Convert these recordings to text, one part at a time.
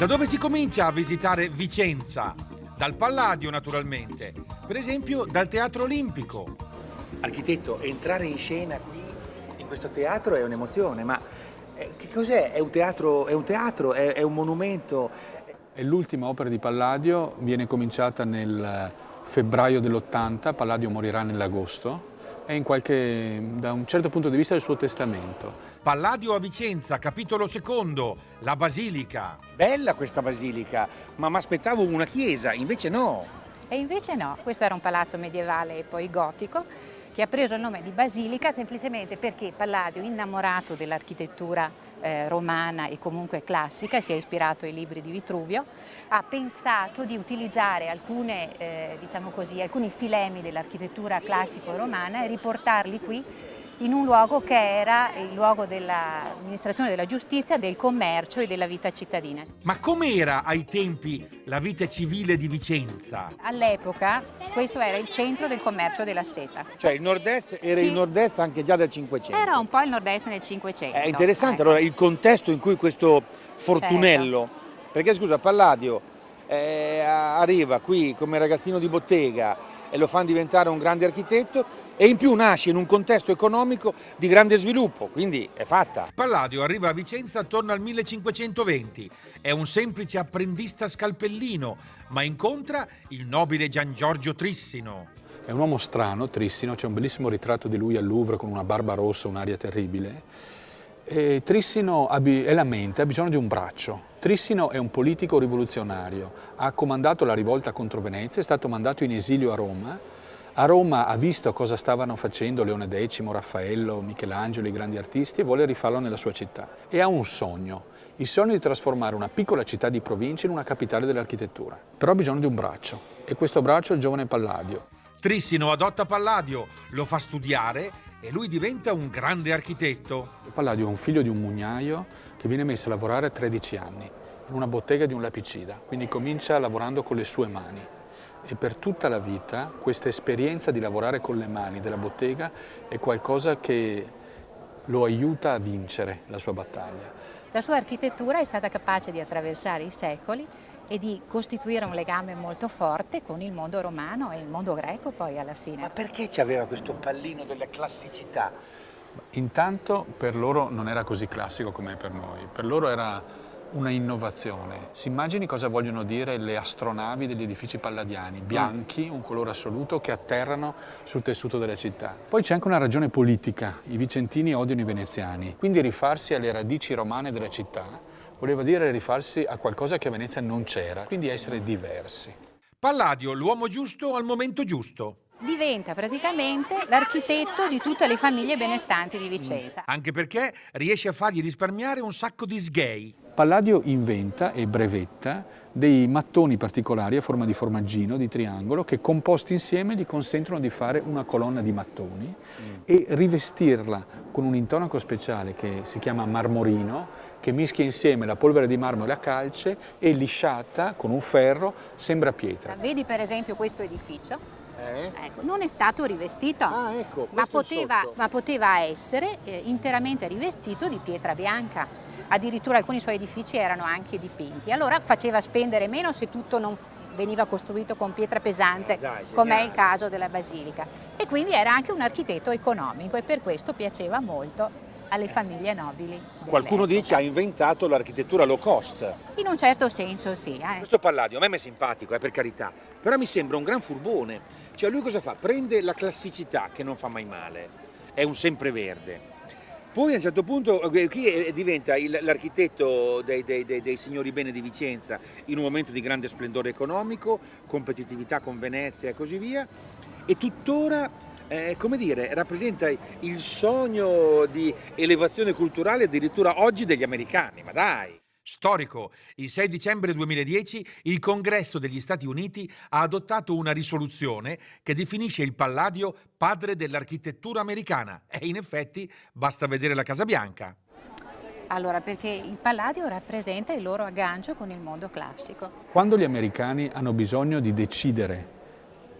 Da dove si comincia a visitare Vicenza? Dal Palladio, naturalmente. Per esempio, dal Teatro Olimpico. Architetto, entrare in scena qui, in questo teatro, è un'emozione, ma che cos'è? È un teatro, è un monumento? È l'ultima opera di Palladio, viene cominciata nel febbraio dell'80, Palladio morirà nell'agosto, è da un certo punto di vista il suo testamento. Palladio a Vicenza, capitolo secondo, la Basilica. Bella questa basilica, ma mi aspettavo una chiesa, invece no. E invece no, questo era un palazzo medievale e poi gotico che ha preso il nome di Basilica semplicemente perché Palladio, innamorato dell'architettura romana e comunque classica, si è ispirato ai libri di Vitruvio, ha pensato di utilizzare alcuni stilemi dell'architettura classico-romana e riportarli qui in un luogo che era il luogo dell'amministrazione della giustizia, del commercio e della vita cittadina. Ma com'era ai tempi la vita civile di Vicenza? All'epoca questo era il centro del commercio della seta. Cioè il nord-est era il nord-est anche già del Cinquecento. Era un po' il nord-est nel Cinquecento. È interessante ecco. allora il contesto in cui questo fortunello, perché scusa, Palladio arriva qui come ragazzino di bottega e lo fanno diventare un grande architetto e in più nasce in un contesto economico di grande sviluppo, quindi è fatta. Palladio arriva a Vicenza attorno al 1520. È un semplice apprendista scalpellino, ma incontra il nobile Gian Giorgio Trissino. È un uomo strano, Trissino, c'è un bellissimo ritratto di lui al Louvre con una barba rossa, un'aria terribile. E Trissino è la mente, ha bisogno di un braccio. Trissino è un politico rivoluzionario, ha comandato la rivolta contro Venezia, è stato mandato in esilio a Roma. A Roma ha visto cosa stavano facendo Leone X, Raffaello, Michelangelo, i grandi artisti e vuole rifarlo nella sua città. E ha un sogno, il sogno di trasformare una piccola città di provincia in una capitale dell'architettura. Però ha bisogno di un braccio e questo braccio è il giovane Palladio. Trissino adotta Palladio, lo fa studiare e lui diventa un grande architetto. Palladio è un figlio di un mugnaio che viene messo a lavorare a 13 anni in una bottega di un lapicida, quindi comincia lavorando con le sue mani e per tutta la vita questa esperienza di lavorare con le mani della bottega è qualcosa che lo aiuta a vincere la sua battaglia. La sua architettura è stata capace di attraversare i secoli e di costituire un legame molto forte con il mondo romano e il mondo greco poi alla fine. Ma perché c'aveva questo pallino della classicità? Intanto per loro non era così classico come per noi, per loro era una innovazione. Si immagini cosa vogliono dire le astronavi degli edifici palladiani, bianchi, un colore assoluto, che atterrano sul tessuto della città. Poi c'è anche una ragione politica, i vicentini odiano i veneziani, quindi rifarsi alle radici romane della città voleva dire rifarsi a qualcosa che a Venezia non c'era, quindi essere diversi. Palladio, l'uomo giusto al momento giusto. Diventa praticamente l'architetto di tutte le famiglie benestanti di Vicenza. Anche perché riesce a fargli risparmiare un sacco di sghei. Palladio inventa e brevetta dei mattoni particolari a forma di formaggino, di triangolo, che composti insieme gli consentono di fare una colonna di mattoni e rivestirla con un intonaco speciale che si chiama marmorino, che mischia insieme la polvere di marmo e la calce e lisciata con un ferro sembra pietra. Vedi per esempio questo edificio? Ecco, non è stato rivestito, ecco, ma poteva essere interamente rivestito di pietra bianca. Addirittura alcuni suoi edifici erano anche dipinti. Allora faceva spendere meno se tutto non veniva costruito con pietra pesante, come è il caso della Basilica. E quindi era anche un architetto economico e per questo piaceva molto alle famiglie nobili. Qualcuno dice ha inventato l'architettura low cost. In un certo senso sì. Questo Palladio a me è simpatico, per carità, però mi sembra un gran furbone. Cioè lui cosa fa? Prende la classicità che non fa mai male, è un sempreverde. Poi a un certo punto qui diventa l'architetto dei signori bene di Vicenza in un momento di grande splendore economico, competitività con Venezia e così via, e tuttora come dire, rappresenta il sogno di elevazione culturale addirittura oggi degli americani, ma dai! Storico, il 6 dicembre 2010 il Congresso degli Stati Uniti ha adottato una risoluzione che definisce il Palladio padre dell'architettura americana e in effetti basta vedere la Casa Bianca. Allora, perché il Palladio rappresenta il loro aggancio con il mondo classico. Quando gli americani hanno bisogno di decidere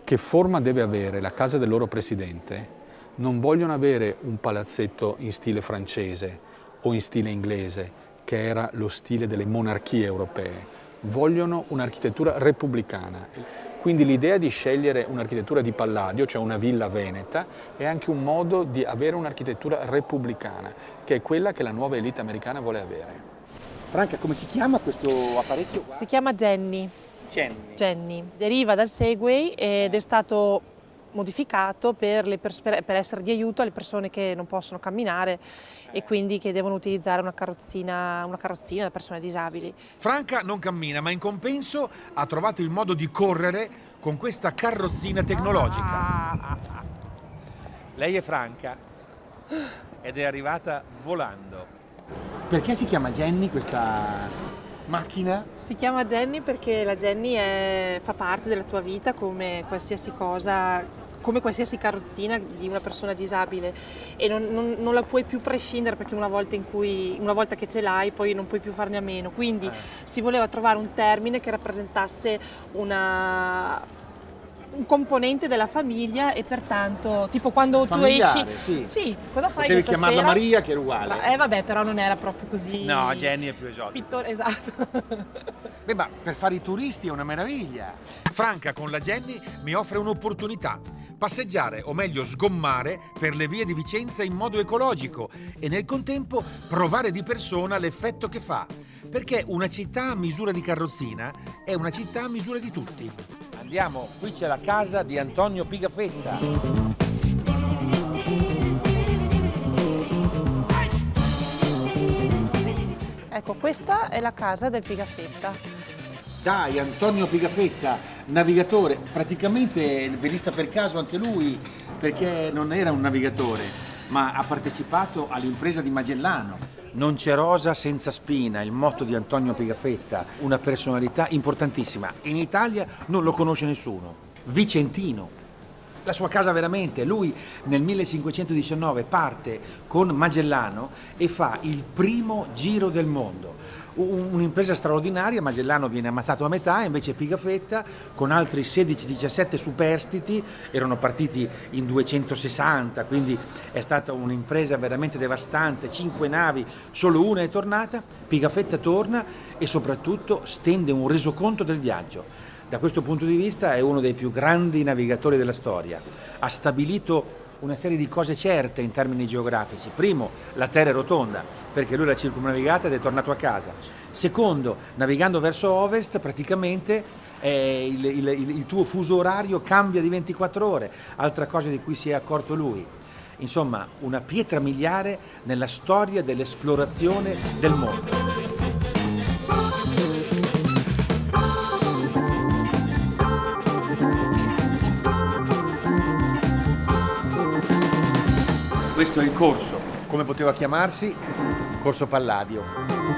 che forma deve avere la casa del loro presidente, non vogliono avere un palazzetto in stile francese o in stile inglese, che era lo stile delle monarchie europee. Vogliono un'architettura repubblicana. Quindi l'idea di scegliere un'architettura di Palladio, cioè una villa veneta, è anche un modo di avere un'architettura repubblicana, che è quella che la nuova elite americana vuole avere. Franca, come si chiama questo apparecchio qua? Si chiama Jenny. Jenny. Deriva dal Segway ed è stato modificato per essere di aiuto alle persone che non possono camminare e quindi che devono utilizzare una carrozzina da persone disabili. Franca non cammina, ma in compenso ha trovato il modo di correre con questa carrozzina tecnologica. Lei è Franca ed è arrivata volando. Perché si chiama Jenny questa macchina? Si chiama Jenny perché la Jenny fa parte della tua vita come qualsiasi cosa, come qualsiasi carrozzina di una persona disabile, e non la puoi più prescindere, perché una volta che ce l'hai poi non puoi più farne a meno. Quindi si voleva trovare un termine che rappresentasse un componente della famiglia, e pertanto tipo quando familiare, tu esci, sì, cosa fai Potevi questa chiamarla sera? Maria, che era uguale. Vabbè, però non era proprio così. No, Jenny è più esotica. Esatto. Beh, ma per fare i turisti è una meraviglia. Franca con la Jenny mi offre un'opportunità: passeggiare, o meglio sgommare, per le vie di Vicenza in modo ecologico e nel contempo provare di persona l'effetto che fa. Perché una città a misura di carrozzina è una città a misura di tutti. Andiamo, qui c'è la casa di Antonio Pigafetta. Ecco, questa è la casa del Pigafetta. Dai, Antonio Pigafetta, navigatore, praticamente venista per caso anche lui, perché non era un navigatore, ma ha partecipato all'impresa di Magellano. Non c'è rosa senza spina, il motto di Antonio Pigafetta, una personalità importantissima. In Italia non lo conosce nessuno. Vicentino. La sua casa veramente, lui nel 1519 parte con Magellano e fa il primo giro del mondo. Un'impresa straordinaria. Magellano viene ammazzato a metà, invece Pigafetta con altri 16-17 superstiti, erano partiti in 260, quindi è stata un'impresa veramente devastante, 5 navi, solo una è tornata. Pigafetta torna e soprattutto stende un resoconto del viaggio. Da questo punto di vista è uno dei più grandi navigatori della storia. Ha stabilito una serie di cose certe in termini geografici. Primo, la Terra è rotonda, perché lui l'ha circumnavigata ed è tornato a casa. Secondo, navigando verso ovest, praticamente il tuo fuso orario cambia di 24 ore, altra cosa di cui si è accorto lui. Insomma, una pietra miliare nella storia dell'esplorazione del mondo. Questo è il corso, come poteva chiamarsi? Corso Palladio.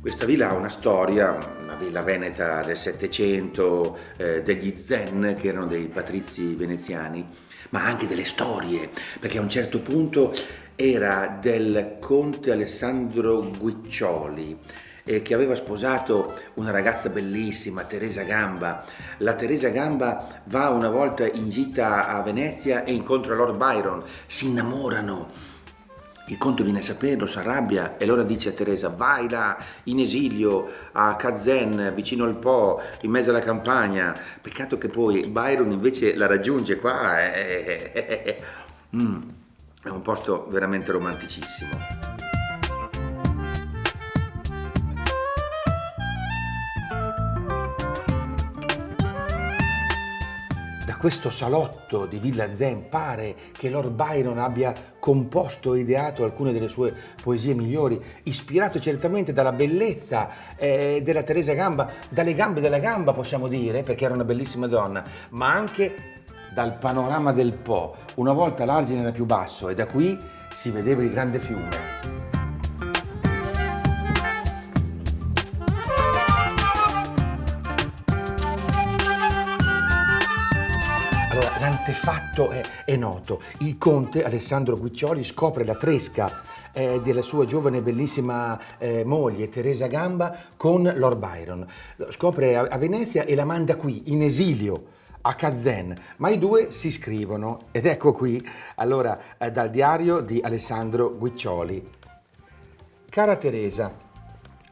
Questa villa ha una storia, una villa veneta del Settecento, degli Zen, che erano dei patrizi veneziani, ma anche delle storie, perché a un certo punto era del conte Alessandro Guiccioli, che aveva sposato una ragazza bellissima, Teresa Gamba. La Teresa Gamba va una volta in gita a Venezia e incontra Lord Byron, si innamorano. Il conte viene a saperlo, si arrabbia e allora dice a Teresa: vai là in esilio a Kazan, vicino al Po, in mezzo alla campagna. Peccato che poi Byron invece la raggiunge qua. È un posto veramente romanticissimo. Questo salotto di Villa Zen pare che Lord Byron abbia composto e ideato alcune delle sue poesie migliori, ispirato certamente dalla bellezza della Teresa Gamba, dalle gambe della Gamba possiamo dire, perché era una bellissima donna, ma anche dal panorama del Po. Una volta l'argine era più basso e da qui si vedeva il grande fiume. l'antefatto è noto. Il conte Alessandro Guiccioli scopre la tresca della sua giovane e bellissima moglie Teresa Gamba con Lord Byron. Lo scopre a Venezia e la manda qui, in esilio, a Kazan, ma i due si scrivono ed ecco qui, allora, dal diario di Alessandro Guiccioli. Cara Teresa,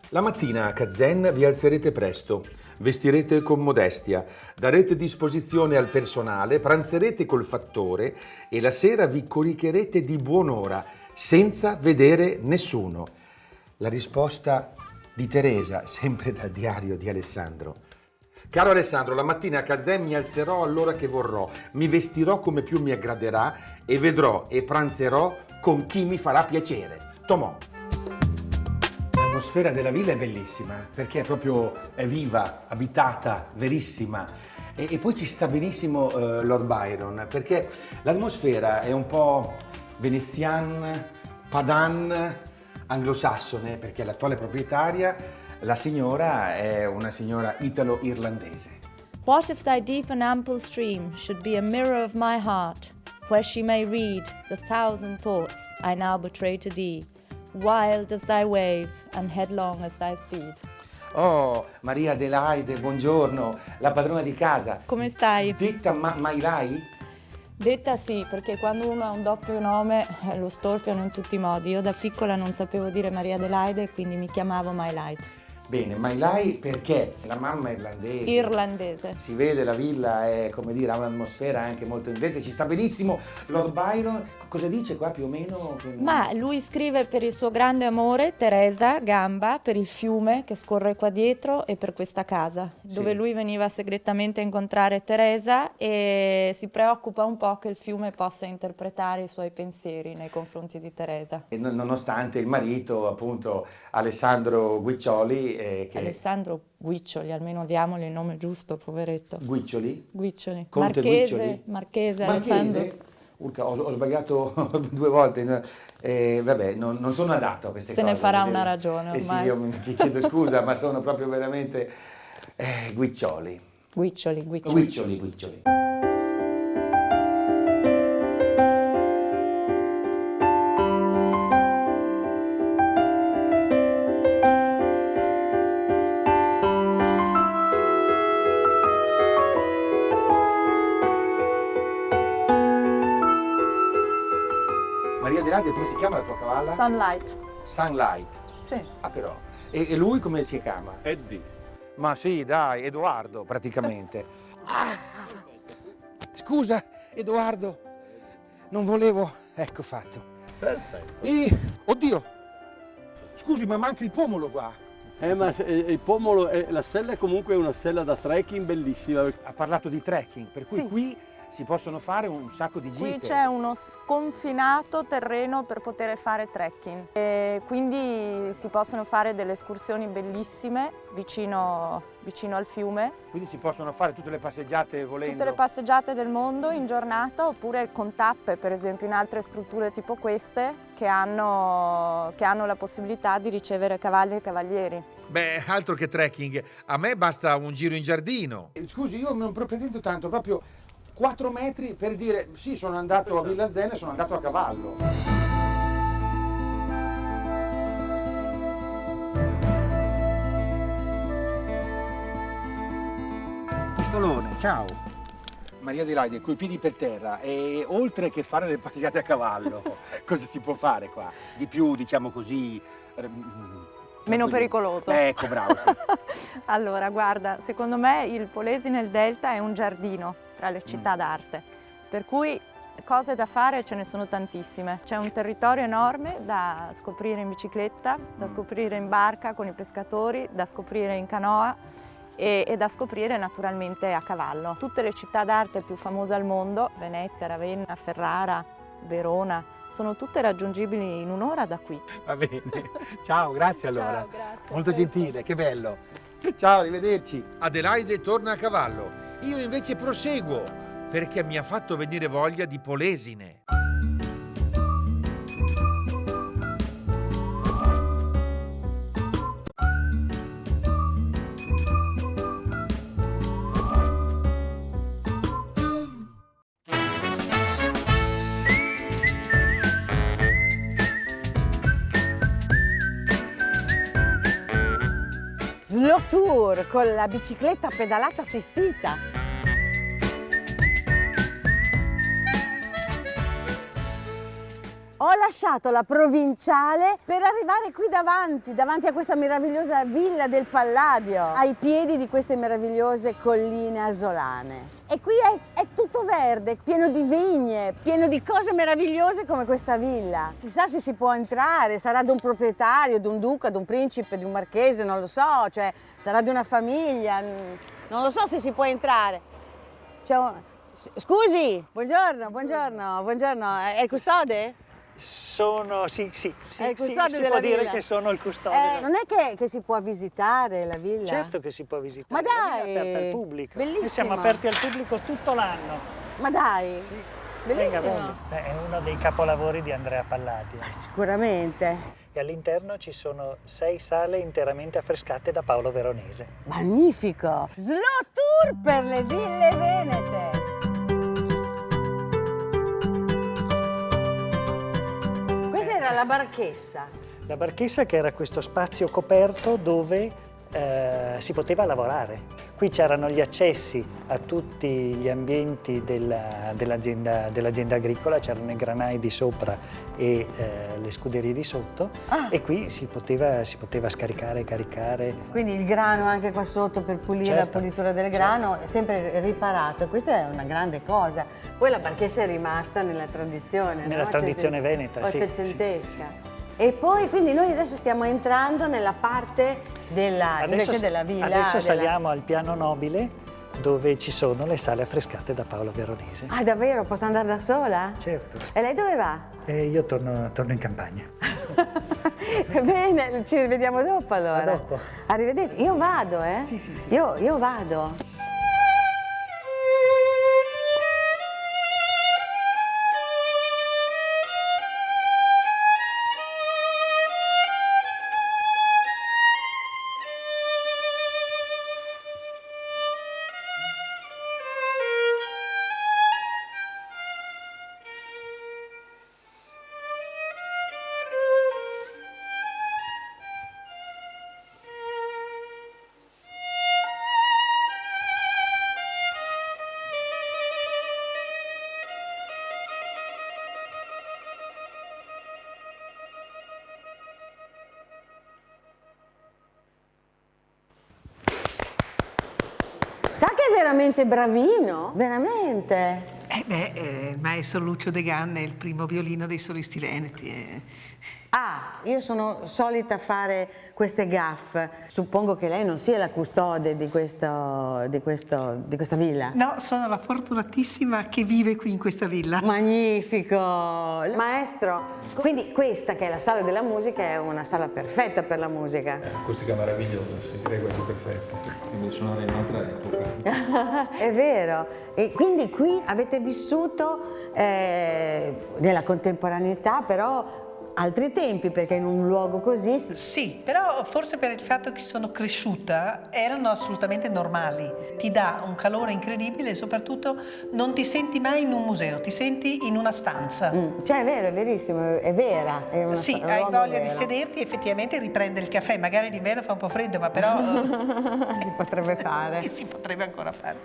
la mattina a Kazan vi alzerete presto, vestirete con modestia, darete disposizione al personale, pranzerete col fattore e la sera vi coricherete di buon'ora, senza vedere nessuno. La risposta di Teresa, sempre dal diario di Alessandro. Caro Alessandro, la mattina a Kazan mi alzerò all'ora che vorrò, mi vestirò come più mi aggraderà e vedrò e pranzerò con chi mi farà piacere. Tomò. L'atmosfera della villa è bellissima perché è viva, abitata, verissima e poi ci sta benissimo Lord Byron perché l'atmosfera è un po' venezian, padan, anglosassone perché l'attuale proprietaria, la signora, è una signora italo-irlandese. What if thy deep and ample stream should be a mirror of my heart, where she may read the thousand thoughts I now betray to thee, wild as thy wave and headlong as thy speed. Oh, Maria Adelaide, buongiorno, la padrona di casa. Come stai? Detta Mailai? Detta sì, perché quando uno ha un doppio nome lo storpiano in tutti i modi. Io da piccola non sapevo dire Maria Adelaide, quindi mi chiamavo My Light. Bene, Mailai perché la mamma è irlandese. Irlandese. Si vede, la villa è, come dire, ha un'atmosfera anche molto inglese, ci sta benissimo. Lord Byron, cosa dice qua più o meno? Ma lui scrive per il suo grande amore, Teresa Gamba, per il fiume che scorre qua dietro e per questa casa, dove lui veniva segretamente a incontrare Teresa e si preoccupa un po' che il fiume possa interpretare i suoi pensieri nei confronti di Teresa. E nonostante il marito, appunto, Alessandro Guiccioli, Alessandro Guiccioli, almeno diamogli il nome giusto, poveretto. Guiccioli? Guiccioli. Conte Marchese, Guiccioli? Marchese, Alessandro. Urca, ho sbagliato 2 volte, vabbè, non sono adatto a queste Se cose. ne farà una ragione ormai. Sì, io mi chiedo scusa, ma sono proprio veramente Guiccioli. Guiccioli. Guiccioli. Maria Adelaide, come si chiama la tua cavalla? Sunlight. Sunlight. Sì. Ah però. E lui come si chiama? Eddie. Ma sì, dai, Edoardo praticamente. Scusa, Edoardo, non volevo. Ecco fatto. Perfetto. Oddio, scusi, ma manca il pomolo qua. Ma il pomolo, la sella è comunque una sella da trekking bellissima. Ha parlato di trekking, per cui Sì. qui si possono fare un sacco di gite. Qui c'è uno sconfinato terreno per poter fare trekking e quindi si possono fare delle escursioni bellissime vicino al fiume. Quindi si possono fare tutte le passeggiate volendo. Tutte le passeggiate del mondo in giornata oppure con tappe, per esempio in altre strutture tipo queste che hanno la possibilità di ricevere cavalli e cavalieri. Beh, altro che trekking, a me basta un giro in giardino. Scusi, io non pretendo tanto, proprio 4 metri per dire sì, sono andato a Villa Zena e sono andato a cavallo. Pistolone, ciao. Maria Adelaide, coi piedi per terra e oltre che fare le passeggiate a cavallo, cosa si può fare qua? Di più, diciamo così... Meno pericoloso. Ecco, bravo, sì. Allora, guarda, secondo me il Polesi nel Delta è un giardino tra le città d'arte, per cui cose da fare ce ne sono tantissime. C'è un territorio enorme da scoprire in bicicletta, da scoprire in barca con i pescatori, da scoprire in canoa e da scoprire naturalmente a cavallo. Tutte le città d'arte più famose al mondo, Venezia, Ravenna, Ferrara, Verona, sono tutte raggiungibili in un'ora da qui. Va bene, ciao, grazie allora. Ciao, grazie. Molto gentile, che bello. Ciao, arrivederci. Adelaide torna a cavallo, io invece proseguo perché mi ha fatto venire voglia di Polesine. Slow Tour con la bicicletta pedalata assistita. Ho lasciato la provinciale per arrivare qui davanti a questa meravigliosa villa del Palladio, ai piedi di queste meravigliose colline asolane. E qui è tutto verde, pieno di vigne, pieno di cose meravigliose come questa villa. Chissà se si può entrare, sarà di un proprietario, di un duca, di un principe, di un marchese, non lo so, cioè sarà di una famiglia, non lo so se si può entrare. Scusi, buongiorno, è il custode? Sì, è il custode si della può dire villa. che sono il custode. Non è che si può visitare la villa? Certo che si può visitare. Ma dai! La villa è aperta al pubblico. Bellissima! Noi siamo aperti al pubblico tutto l'anno. Ma dai! Sì. Bellissimo! Venga. È uno dei capolavori di Andrea Palladio. Sicuramente. E all'interno ci sono 6 sale interamente affrescate da Paolo Veronese. Magnifico! Slow Tour per le ville venete! Questa era la barchessa. La barchessa, che era questo spazio coperto dove si poteva lavorare. Qui c'erano gli accessi a tutti gli ambienti dell'azienda agricola, c'erano i granai di sopra e le scuderie di sotto, e qui si poteva scaricare e caricare. Quindi il grano anche qua sotto per pulire, Certo, la pulitura del grano, è sempre riparato, e questa è una grande cosa. Poi la barchessa è rimasta nella tradizione, Nella no? tradizione veneta, sì. Ottocentesca. E poi, quindi noi adesso stiamo entrando nella parte invece della villa. Adesso saliamo al piano nobile, dove ci sono le sale affrescate da Paolo Veronese. Ah, davvero? Posso andare da sola? Certo. E lei dove va? Io torno in campagna. Bene, ci rivediamo dopo allora. A dopo. Arrivederci. Io vado, eh? Sì. Io vado. Sa che è veramente bravino? Veramente. Il maestro Lucio De Ganna è il primo violino dei solisti veneti. Ah, io sono solita fare queste gaffe. Suppongo che lei non sia la custode di questa villa. No, sono la fortunatissima che vive qui in questa villa. Magnifico! Maestro, quindi questa che è la sala della musica è una sala perfetta per la musica. Acustica meravigliosa, sì, direi quasi perfetta. Quindi suonare in un'altra epoca. È vero. E quindi qui avete vissuto nella contemporaneità, però altri tempi, perché in un luogo così... Sì, però forse per il fatto che sono cresciuta erano assolutamente normali. Ti dà un calore incredibile e soprattutto non ti senti mai in un museo, ti senti in una stanza. Cioè è vero, è verissimo, è vera. È una Sì, hai voglia di sederti e effettivamente riprende il caffè. Magari d'inverno fa un po' freddo, ma però... si potrebbe fare. Si potrebbe ancora fare.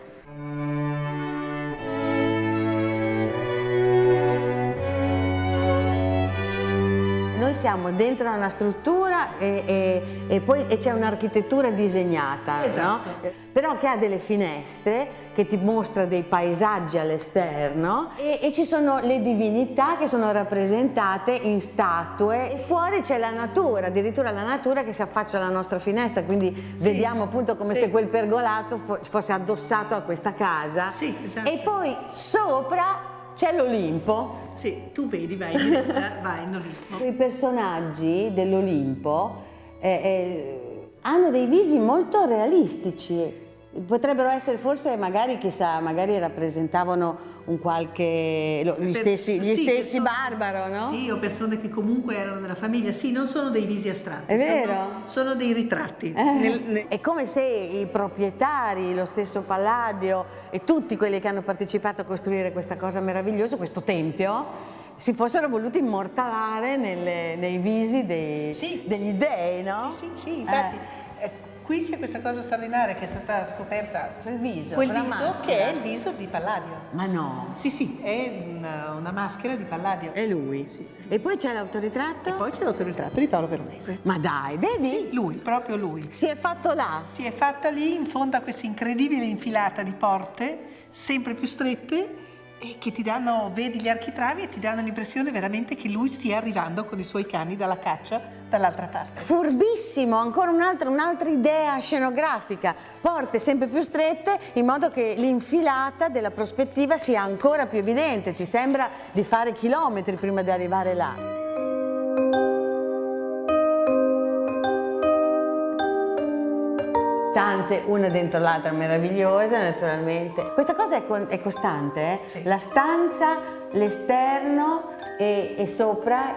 Noi siamo dentro una struttura e poi c'è un'architettura disegnata, Esatto. no? Però che ha delle finestre, che ti mostra dei paesaggi all'esterno e ci sono le divinità che sono rappresentate in statue e fuori c'è la natura, addirittura la natura che si affaccia alla nostra finestra, quindi vediamo appunto come se quel pergolato fosse addossato a questa casa. Sì, esatto. E poi sopra c'è l'Olimpo. Sì, tu vedi, vai in diretta, vai in Olimpo. I personaggi dell'Olimpo hanno dei visi molto realistici. Potrebbero essere forse, magari, chissà, magari rappresentavano un qualche... gli stessi Barbaro, no? Sì, o persone che comunque erano nella famiglia. Sì, non sono dei visi astratti. È vero? Sono dei ritratti. È come se i proprietari, lo stesso Palladio e tutti quelli che hanno partecipato a costruire questa cosa meravigliosa, questo tempio, si fossero voluti immortalare nei visi degli dei, no? Sì, infatti. qui c'è questa cosa straordinaria che è stata scoperta. Quel viso, Quel quella viso maschera. che è il viso di Palladio. Ma no, Sì, è una maschera di Palladio. è lui. Sì. E poi c'è l'autoritratto? E poi c'è l'autoritratto di Paolo Veronese. Ma dai, vedi? Sì, lui, proprio lui. Si è fatto là. Si è fatta lì in fondo a questa incredibile infilata di porte, sempre più strette, e che ti danno, vedi gli architravi e ti danno l'impressione veramente che lui stia arrivando con i suoi cani dalla caccia dall'altra parte. Furbissimo, ancora un'altra idea scenografica. Porte sempre più strette in modo che l'infilata della prospettiva sia ancora più evidente. Ti sembra di fare chilometri prima di arrivare là. Stanze una dentro l'altra meravigliose, naturalmente. Questa cosa è costante, eh? Sì. La stanza, l'esterno e sopra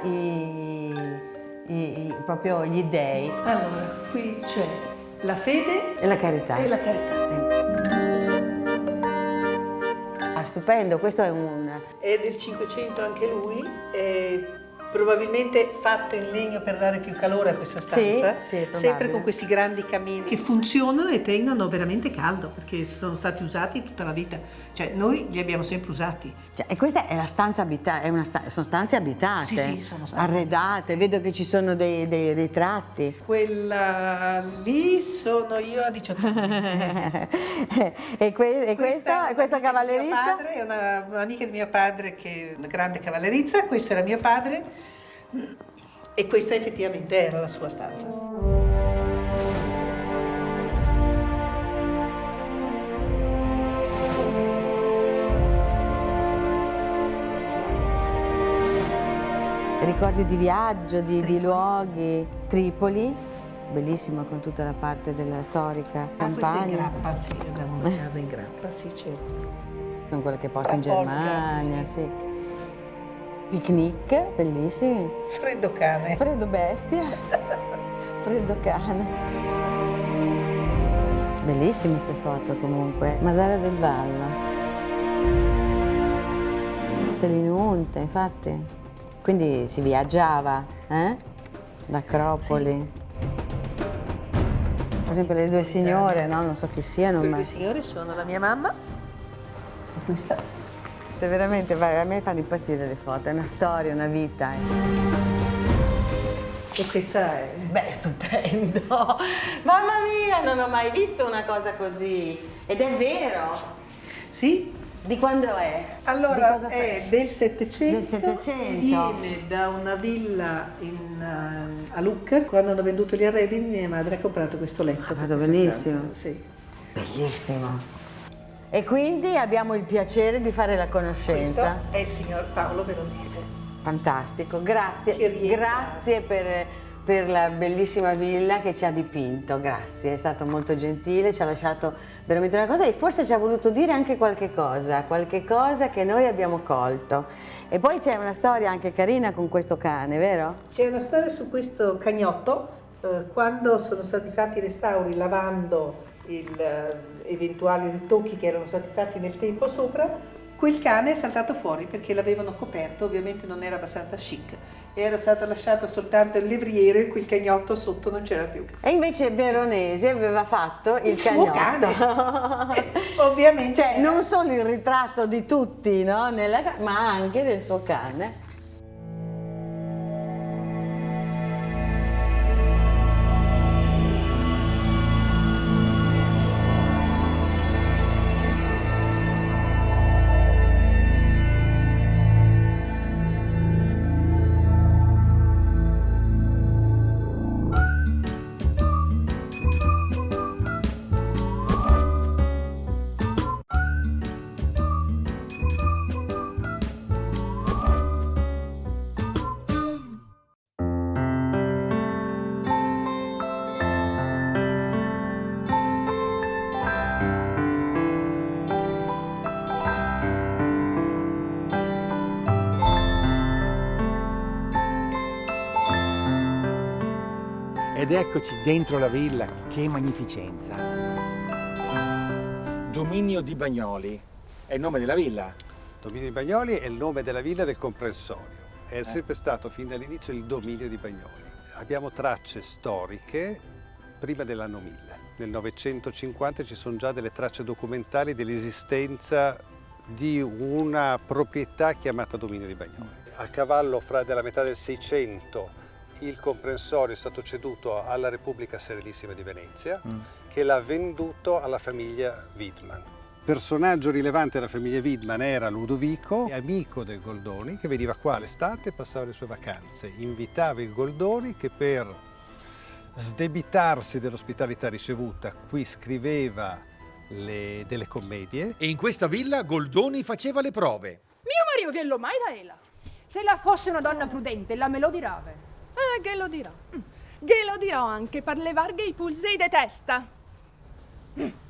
proprio gli dei Allora, qui c'è la fede e la carità. e la carità. Ah, stupendo, questo è un... È del 500 anche lui, è probabilmente fatto in legno per dare più calore a questa stanza, Sì, è probabile. sempre con questi grandi camini che funzionano e tengono veramente caldo perché sono stati usati tutta la vita, cioè noi li abbiamo sempre usati. Cioè, e questa è la stanza abitata, sono stanze abitate, Sì, sono stanze arredate, vedo che ci sono dei ritratti. Quella lì sono io a 18 anni. e questa Mio cavallerizza? padre è un'amica di mio padre che è una grande cavallerizza, questo era mio padre e questa effettivamente era la sua stanza. Ricordi di viaggio, di luoghi, Tripoli, bellissima con tutta la parte della storica Questa è in campagna. Grappa, sì, abbiamo una casa in Grappa, sì, certo. Sono quelle che posti in Porca, Germania, sì. sì. Picnic, bellissimi. Freddo cane. Freddo bestia, freddo cane. Bellissime queste foto comunque. Masara del Vallo. Selinunte, infatti. Quindi si viaggiava, eh? L'Acropoli. Per esempio le due signore, no? Non so chi siano, Quei ma... due signori sono la mia mamma e questa. Se veramente a me fanno impazzire le foto, è una storia, una vita. E questa è... Beh, stupendo! Mamma mia, non ho mai visto una cosa così! Ed è vero! Sì? Di quando è? Allora, Di cosa è sei? del 700, Del 700. Viene da una villa a Lucca. Quando hanno venduto gli arredi mia madre ha comprato questo letto. per fatto questa benissimo. stanza, sì. Bellissimo! E quindi abbiamo il piacere di fare la Questo conoscenza. è il signor Paolo Veronese. Fantastico, grazie. Che rientra. Grazie per la bellissima villa che ci ha dipinto, grazie, è stato molto gentile, ci ha lasciato veramente una cosa e forse ci ha voluto dire anche qualche cosa che noi abbiamo colto. E poi c'è una storia anche carina con questo cane, vero? C'è una storia su questo cagnotto, quando sono stati fatti i restauri lavando eventuali ritocchi che erano stati fatti nel tempo sopra, quel cane è saltato fuori perché l'avevano coperto, ovviamente non era abbastanza chic, era stato lasciato soltanto il levriero e quel cagnotto sotto non c'era più. E invece Veronesi aveva fatto il suo cagnotto. cane. Ovviamente. Cioè non solo il ritratto di tutti, no? Ma anche del suo cane. Ed eccoci dentro la villa, che magnificenza. Dominio di Bagnoli, è il nome della villa? Dominio di Bagnoli è il nome della villa del comprensorio, è sempre stato fin dall'inizio il dominio di Bagnoli. Abbiamo tracce storiche prima dell'anno 1000. Nel 950 ci sono già delle tracce documentali dell'esistenza di una proprietà chiamata Dominio di Bagnoli. A cavallo della metà del 600 il comprensorio è stato ceduto alla Repubblica Serenissima di Venezia, che l'ha venduto alla famiglia Widman. Personaggio rilevante della famiglia Widman era Ludovico, amico del Goldoni, che veniva qua l'estate e passava le sue vacanze. Invitava il Goldoni che per sdebitarsi dell'ospitalità ricevuta qui scriveva delle commedie. E in questa villa Goldoni faceva le prove. Mio marito che lo mai da ella. Se la fosse una donna prudente, la me lo dirave. Che lo dirò. Che lo dirò anche per levarghe i pulsei de testa.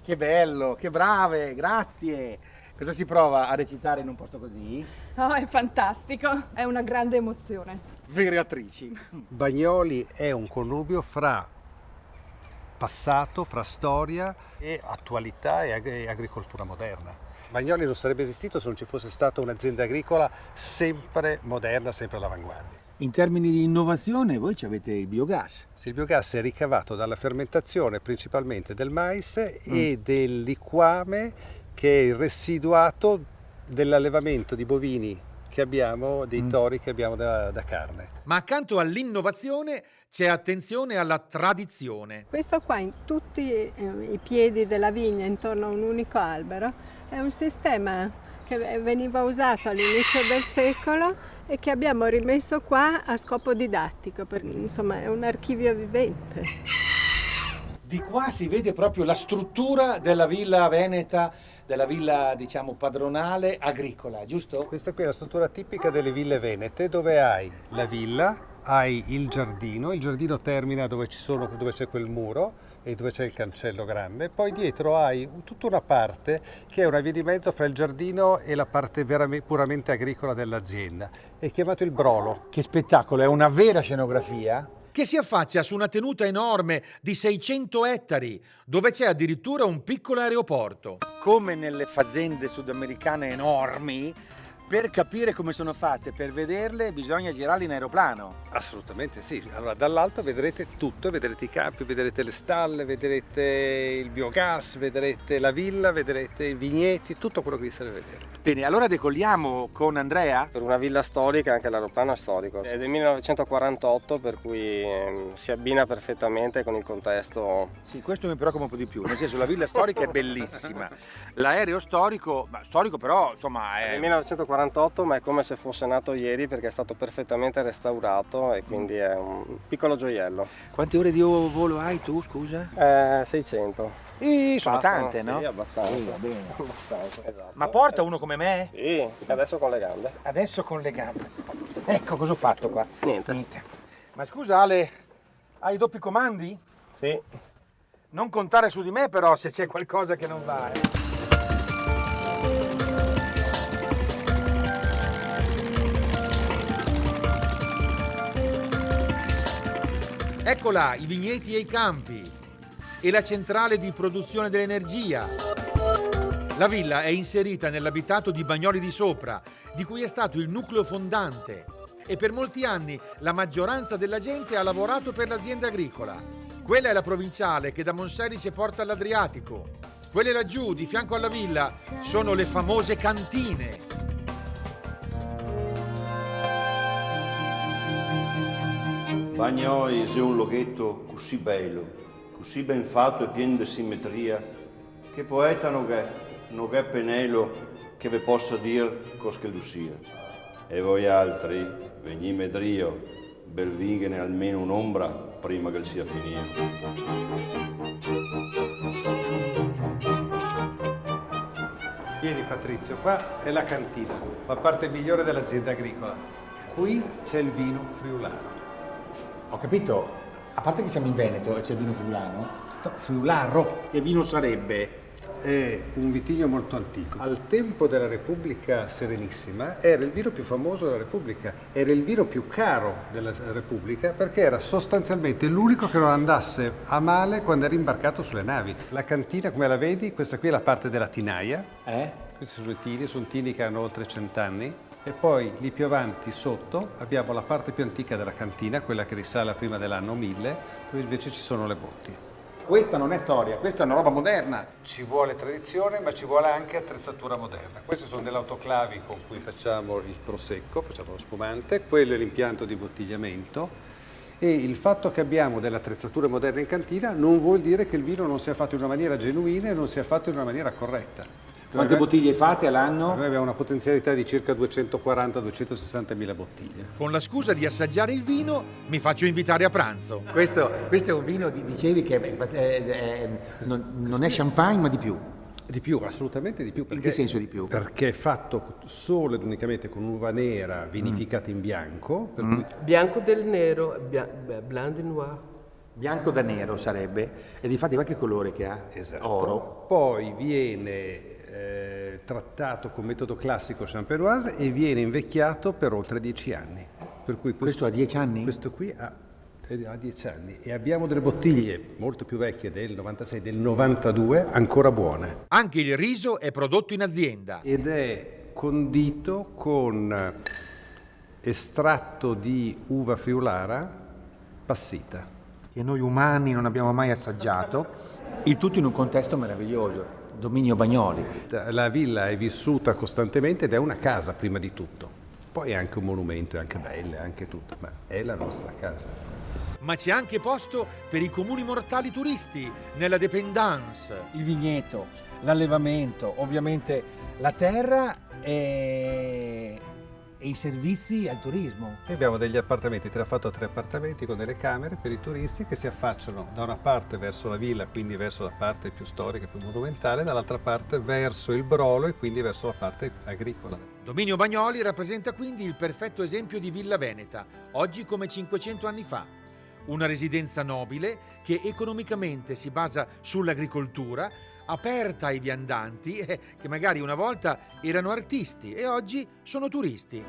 Che bello, che brave, grazie. Cosa si prova a recitare in un posto così? Oh, è fantastico, è una grande emozione. Vere attrici. Bagnoli è un connubio fra passato, fra storia e attualità e agricoltura moderna. Bagnoli non sarebbe esistito se non ci fosse stata un'azienda agricola sempre moderna, sempre all'avanguardia. In termini di innovazione voi ci avete il biogas. Sì, il biogas è ricavato dalla fermentazione principalmente del mais e del liquame, che è il residuato dell'allevamento di bovini che abbiamo, dei tori che abbiamo da carne. Ma accanto all'innovazione c'è attenzione alla tradizione. Questo qua in tutti i piedi della vigna intorno a un unico albero è un sistema che veniva usato all'inizio del secolo e che abbiamo rimesso qua a scopo didattico, perché insomma è un archivio vivente. Di qua si vede proprio la struttura della villa veneta, della villa diciamo padronale agricola, giusto? Questa qui è la struttura tipica delle ville venete, dove hai la villa, hai il giardino termina dove c'è quel muro e dove c'è il cancello grande, poi dietro hai tutta una parte che è una via di mezzo fra il giardino e la parte puramente agricola dell'azienda. È chiamato il brolo. Che spettacolo, è una vera scenografia? Che si affaccia su una tenuta enorme di 600 ettari, dove c'è addirittura un piccolo aeroporto. Come nelle faziende sudamericane enormi, per capire come sono fatte, per vederle bisogna girarle in aeroplano. Assolutamente sì, allora dall'alto vedrete tutto, vedrete i campi, vedrete le stalle, vedrete il biogas, vedrete la villa, vedrete i vigneti, tutto quello che vi serve vedere. Bene, allora decolliamo con Andrea. Per una villa storica anche l'aeroplano è storico, è del 1948, per cui si abbina perfettamente con il contesto. Sì, questo mi preoccupa un po' di più, nel senso la villa storica è bellissima, l'aereo storico però insomma È del 1948, ma è come se fosse nato ieri perché è stato perfettamente restaurato e quindi è un piccolo gioiello. Quante ore di volo hai tu, scusa? 600. Sono tante, no? Sì, abbastanza. Va bene. Abbastanza, esatto. Ma porta uno come me? Sì, adesso con le gambe. Adesso con le gambe. Ecco, cosa ho fatto qua? Niente. Ma scusa Ale, hai i doppi comandi? Sì. Non contare su di me però se c'è qualcosa che non va. Eccola, i vigneti e i campi e la centrale di produzione dell'energia. La villa è inserita nell'abitato di Bagnoli di Sopra, di cui è stato il nucleo fondante, e per molti anni la maggioranza della gente ha lavorato per l'azienda agricola. Quella è la provinciale che da Monselice porta all'Adriatico. Quelle laggiù, di fianco alla villa, sono le famose cantine. Bagnoli è un loghetto così bello, così ben fatto e pieno di simmetria, che poeta non è penelo che vi possa dir cos che sia. E voi altri, venime drio, belvingene almeno un'ombra prima che sia finito. Vieni Patrizio, qua è la cantina, la parte migliore dell'azienda agricola. Qui c'è il vino friulano. Ho capito, a parte che siamo in Veneto e c'è il vino friulano. No, friularo. Che vino sarebbe? È un vitigno molto antico. Al tempo della Repubblica Serenissima era il vino più famoso della Repubblica, era il vino più caro della Repubblica perché era sostanzialmente l'unico che non andasse a male quando era imbarcato sulle navi. La cantina, come la vedi, questa qui è la parte della tinaia. Questi sono tini che hanno oltre 100 anni. E poi lì più avanti sotto abbiamo la parte più antica della cantina, quella che risale a prima dell'anno 1000, dove invece ci sono le botti. questa non è storia, questa è una roba moderna. Ci vuole tradizione, ma ci vuole anche attrezzatura moderna. Queste sono delle autoclavi con cui facciamo il prosecco, facciamo lo spumante, quello è l'impianto di bottigliamento. E il fatto che abbiamo delle attrezzature moderne in cantina non vuol dire che il vino non sia fatto in una maniera genuina e non sia fatto in una maniera corretta. Quante bottiglie fate all'anno? Noi abbiamo una potenzialità di circa 240-260 mila bottiglie. Con la scusa di assaggiare il vino, mi faccio invitare a pranzo. Questo è un vino, dicevi che non è champagne, ma di più. Di più, assolutamente di più. In che senso di più? Perché è fatto solo ed unicamente con uva nera vinificata in bianco. Per cui... Bianco del nero, blanc de noir. Bianco da nero sarebbe, e difatti va che colore che ha? Esatto. Oro. Poi viene trattato con metodo classico champenoise e viene invecchiato per oltre 10 anni. Per cui questo ha 10 anni? Questo qui ha 10 anni e abbiamo delle bottiglie molto più vecchie del 96, del 92, ancora buone. Anche il riso è prodotto in azienda. Ed è condito con estratto di uva friulara passita. Che noi umani non abbiamo mai assaggiato, il tutto in un contesto meraviglioso, dominio Bagnoli. La villa è vissuta costantemente ed è una casa prima di tutto, poi è anche un monumento, è anche bella, è anche tutto, ma è la nostra casa. Ma c'è anche posto per i comuni mortali turisti, nella dépendance. Il vigneto, l'allevamento, ovviamente la terra e i servizi al turismo. Noi abbiamo degli appartamenti, trafatto 3 appartamenti con delle camere per i turisti che si affacciano da una parte verso la villa, quindi verso la parte più storica, più monumentale, dall'altra parte verso il Brolo e quindi verso la parte agricola. Dominio Bagnoli rappresenta quindi il perfetto esempio di villa veneta, oggi come 500 anni fa. Una residenza nobile che economicamente si basa sull'agricoltura, aperta ai viandanti che magari una volta erano artisti e oggi sono turisti.